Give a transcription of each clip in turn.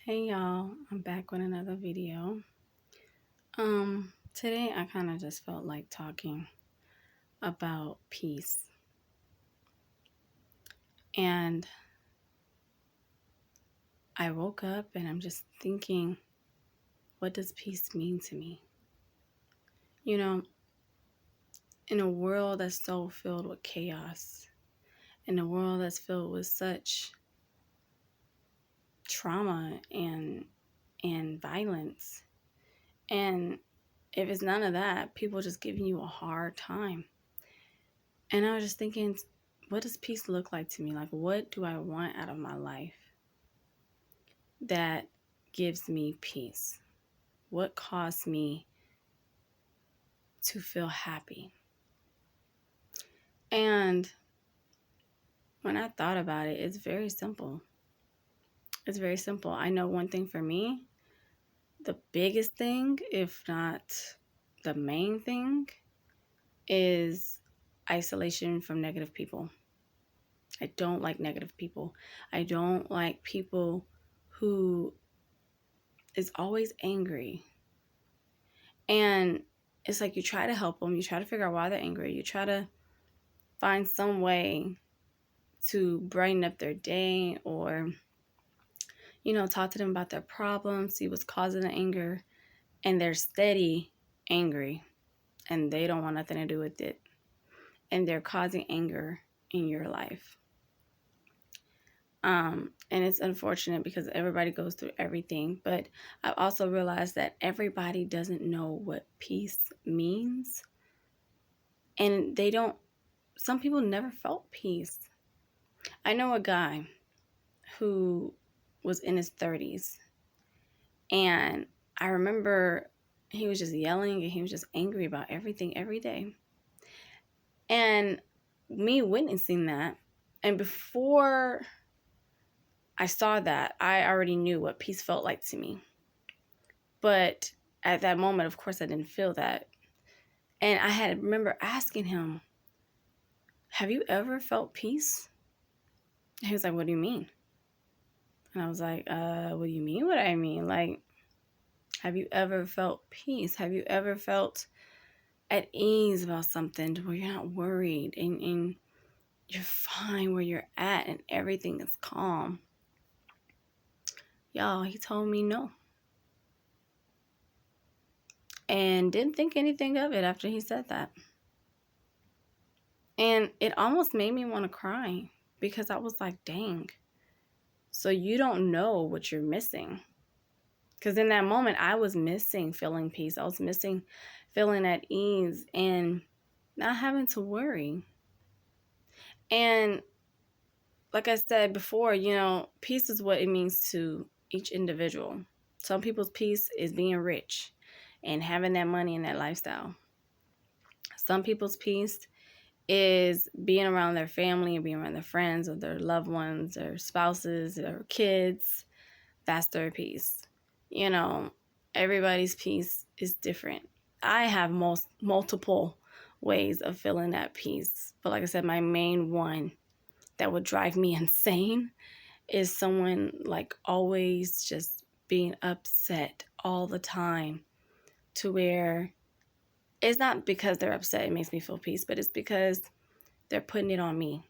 Hey y'all, I'm back with another video. Today I kind of just felt like talking about peace. And I woke up and I'm just thinking, what does peace mean to me? You know, in a world that's so filled with chaos, in a world that's filled with such trauma and violence, and if it's none of that, people just giving you a hard time. And I was just thinking, what does peace look like to me? Like, what do I want out of my life that gives me peace? What caused me to feel happy? And when I thought about it, it's very simple. It's very simple. I know one thing for me, the biggest thing, if not the main thing, is isolation from negative people. I don't like negative people. I don't like people who is always angry. And it's like you try to help them. You try to figure out why they're angry. You try to find some way to brighten up their day or, talk to them about their problems, see what's causing the anger. And they're steady angry and they don't want nothing to do with it. And they're causing anger in your life. And it's unfortunate because everybody goes through everything. But I've also realized that everybody doesn't know what peace means. And some people never felt peace. I know a guy who was in his 30s, and I remember he was just yelling and he was just angry about everything every day. And me witnessing that, and before I saw that, I already knew what peace felt like to me. But at that moment, of course, I didn't feel that. And remember asking him, have you ever felt peace? He was like, what do you mean? And I was like, what do you mean what I mean? Like, have you ever felt peace? Have you ever felt at ease about something where you're not worried and you're fine where you're at and everything is calm? Y'all, he told me no. And didn't think anything of it after he said that. And it almost made me want to cry because I was like, dang. So you don't know what you're missing. Because in that moment, I was missing feeling peace. I was missing feeling at ease and not having to worry. And like I said before, peace is what it means to each individual. Some people's peace is being rich and having that money and that lifestyle. Some people's peace is being around their family and being around their friends or their loved ones, their spouses, their kids. That's their peace. Everybody's peace is different. I have multiple ways of feeling that peace. But like I said, my main one that would drive me insane is someone like always just being upset all the time to where it's not because they're upset it makes me feel peace, but it's because they're putting it on me.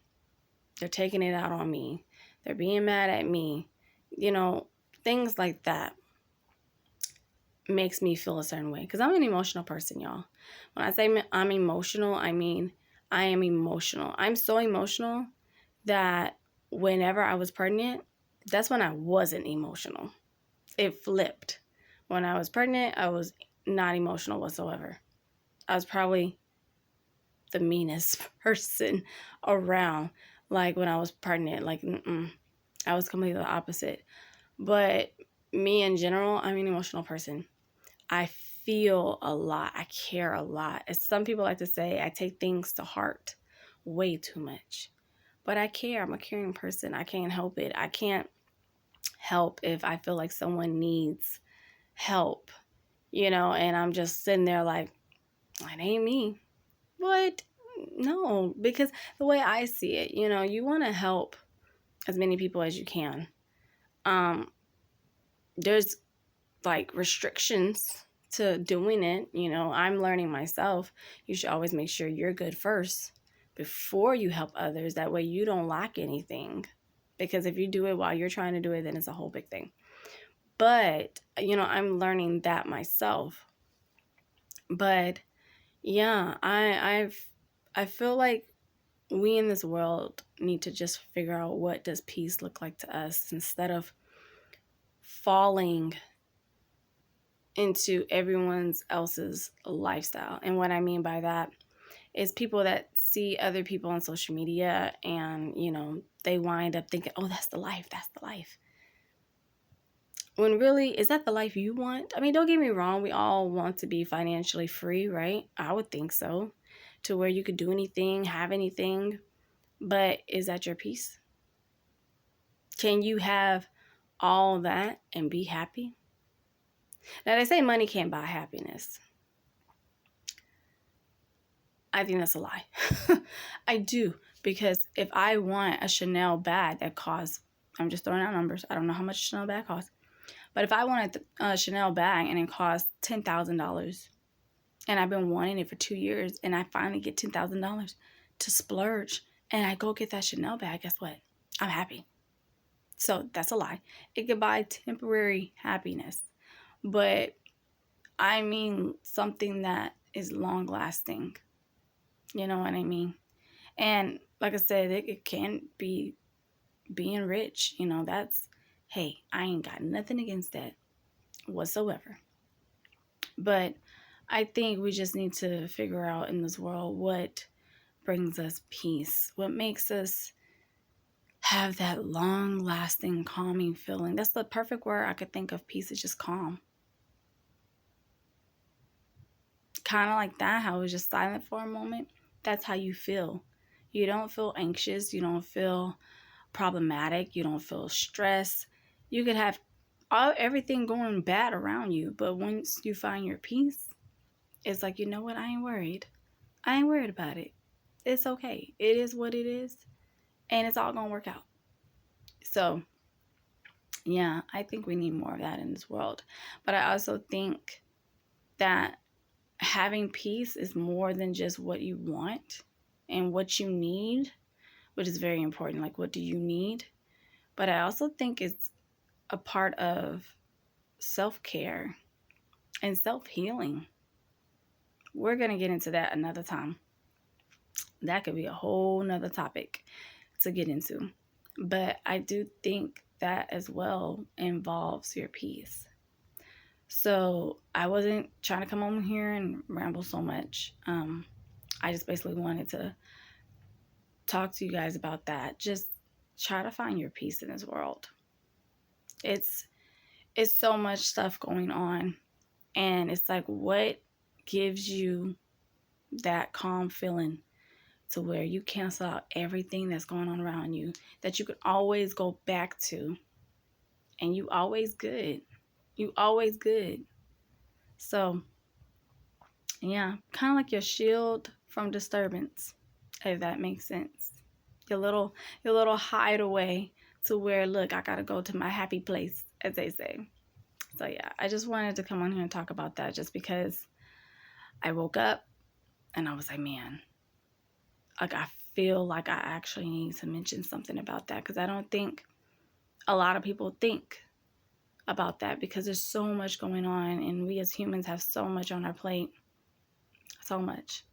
They're taking it out on me. They're being mad at me. Things like that makes me feel a certain way because I'm an emotional person, y'all. When I say I'm emotional, I mean I am emotional. I'm so emotional that whenever I was pregnant, that's when I wasn't emotional. It flipped. When I was pregnant, I was not emotional whatsoever. I was probably the meanest person around. Like when I was pregnant, I was completely the opposite. But me in general, I'm an emotional person. I feel a lot. I care a lot. As some people like to say, I take things to heart way too much. But I care. I'm a caring person. I can't help it. I can't help if I feel like someone needs help, and I'm just sitting there like, it ain't me. But no, because the way I see it, you want to help as many people as you can. there's like restrictions to doing it. You know, I'm learning myself. You should always make sure you're good first before you help others. That way you don't lack anything. Because if you do it while you're trying to do it, then it's a whole big thing. But, you know, I'm learning that myself. But yeah, I feel like we in this world need to just figure out, what does peace look like to us, instead of falling into everyone's else's lifestyle. And what I mean by that is people that see other people on social media and, you know, they wind up thinking, oh, that's the life, that's the life. When really, is that the life you want? I mean, don't get me wrong, we all want to be financially free, right? I would think so, to where you could do anything, have anything. But is that your peace? Can you have all that and be happy? Now, they say money can't buy happiness. I think that's a lie. I do. Because if I want a Chanel bag that costs, I'm just throwing out numbers, I don't know how much a Chanel bag costs. But if I wanted a Chanel bag and it costs $10,000, and I've been wanting it for 2 years, and I finally get $10,000 to splurge, and I go get that Chanel bag, guess what? I'm happy. So that's a lie. It could buy temporary happiness, but I mean something that is long lasting. You know what I mean? And like I said, it can be being rich. You know, that's, hey, I ain't got nothing against that whatsoever. But I think we just need to figure out in this world what brings us peace, what makes us have that long lasting calming feeling. That's the perfect word I could think of. Peace is just calm. Kind of like that, how it was just silent for a moment. That's how you feel. You don't feel anxious. You don't feel problematic. You don't feel stressed. You could have everything going bad around you, but once you find your peace, it's like, you know what? I ain't worried. I ain't worried about it. It's okay. It is what it is, and it's all gonna work out. So, yeah, I think we need more of that in this world. But I also think that having peace is more than just what you want and what you need, which is very important. Like, what do you need? But I also think it's a part of self-care and self-healing. We're going to get into that another time. That could be a whole nother topic to get into. But I do think that as well involves your peace. So I wasn't trying to come on here and ramble so much. I just basically wanted to talk to you guys about that. Just try to find your peace in this world. It's so much stuff going on, and it's like, what gives you that calm feeling to where you cancel out everything that's going on around you, that you can always go back to, and you always good. You always good. So yeah, kind of like your shield from disturbance, if that makes sense. Your little hideaway to where, look, I gotta go to my happy place, as they say. So yeah, I just wanted to come on here and talk about that, just because I woke up and I was like, man, like, I feel like I actually need to mention something about that, because I don't think a lot of people think about that, because there's so much going on, and we as humans have so much on our plate. So much.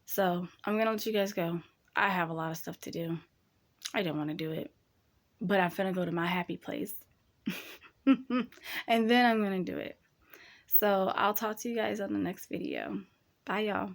So I'm gonna let you guys go. I have a lot of stuff to do. I don't want to do it, but I'm finna go to my happy place. And then I'm gonna do it. So I'll talk to you guys on the next video. Bye, y'all.